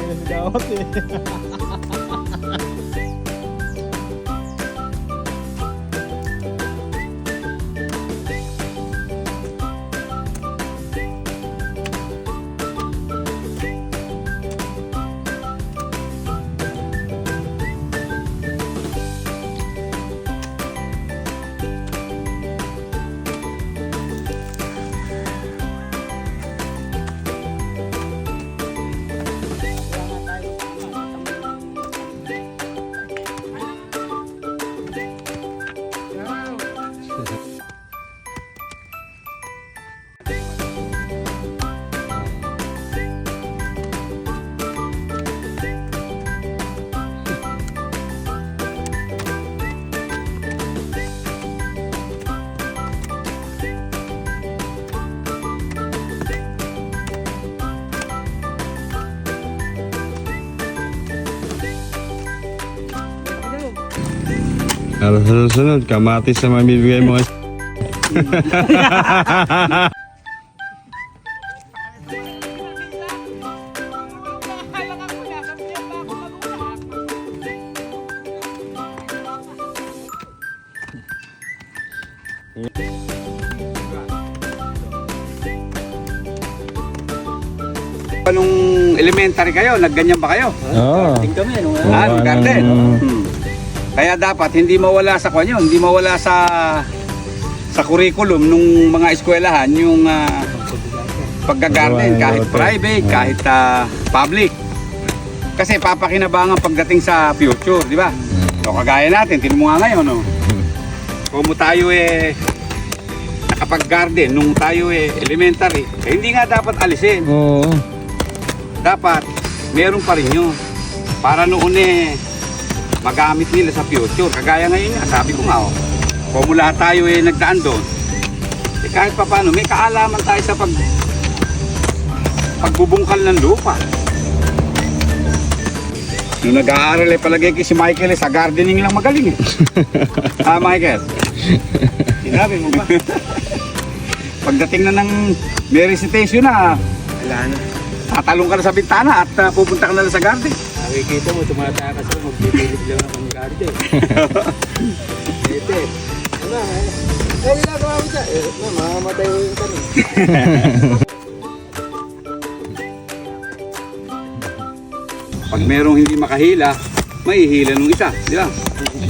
Gawat eh. Sunod, kamatis na mabibigay mo. Nung elementary kayo, nagganyan ba kayo? Oo. Kami, no? Nung garden. Kaya dapat hindi mawala sa kanyo, hindi mawala sa curriculum nung mga eskwelahan yung pagga-garden, kahit private, kahit public. Kasi papakinabangan pagdating sa future, di ba? So kagaya natin, tinan mo nga ngayon, no? Kung tayo nakapag-garden nung tayo elementary, hindi nga dapat alisin. Oo. Dapat meron pa rin yun para noon magamit nila sa future. Kagaya ngayon nga, sabi ko nga, kung mula tayo nagdaan doon, kahit pa paano, may kaalaman tayo sa pagbubungkal ng lupa. Nung nag-aaral palagay si Michael sa gardening lang magaling eh. Michael? Sinabi mo ba? Pagdating na ng may recitation na, Wala na. tatalong ka na sa bintana at pupunta ka na sa garden. Nakikita mo, tumatakas ako, magpipilip lang akong garden. Ito. Ano? Ginagawa ko siya. Mamamatay ko yung tanong. Pag merong hindi makahila, may hila nung isa, di ba?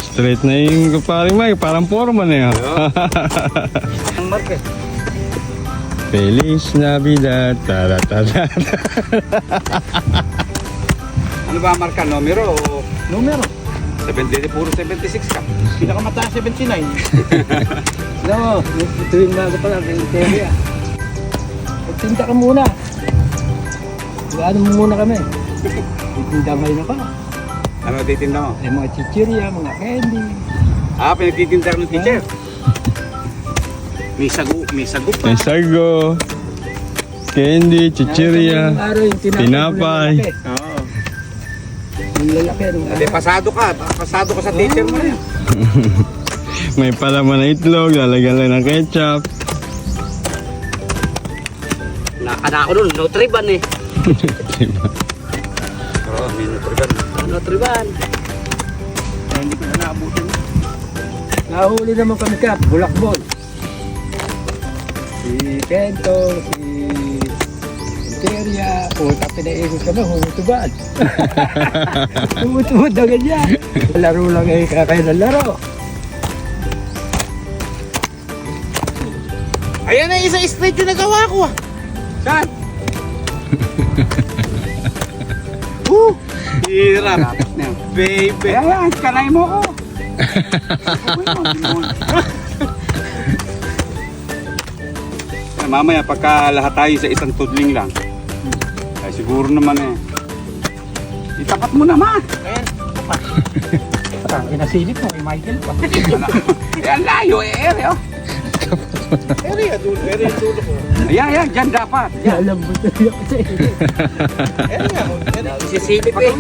Straight na yung paring Mike, parang foreman eh. Ang market. Feliz Navidad, tara. Ano ba ang marka? Numero o Numero. 70, puro 76 ka? Pinakamataas 79. No, tuwing bago pa lang, yung Teria. Magtinda ka muna. Ano mo muna kami. Titinda ngayon ako. Ano titinda mo? Mga chichirya, mga candy. Pinagtitinda ka ng teacher. May sago pa. May sago, candy, chichirya, Yung araw yung tinapay. Oo. Yung lalaki. Hindi, pasado ka sa teacher mo na yan. May palaman na itlog, lalagyan lang ng ketchup. Nakana ako nun, Nutriban eh. Oo, may nutriban. Nutriban. Hindi ko na naabutin. Nahuli naman kami ka, bulakbol. Si Kento, si Teria, puta pinaikot kami, humutubad. Humutubad na ganyan. Laro lang kakain ng laro. Ayan na, isa straight yung nagawa ko ah. Saan? Hirap. Baby. Ayan, kanay mo ko. Mamaya pagka lahat tayo sa isang tudling lang, ay siguro naman itapat mo naman. Parang inasilip mo kay Michael pa. Ang layo ere oh. Area dulo ko. Ayan, dyan dapat. Alam mo na yung kasi. Area, sisilip eh.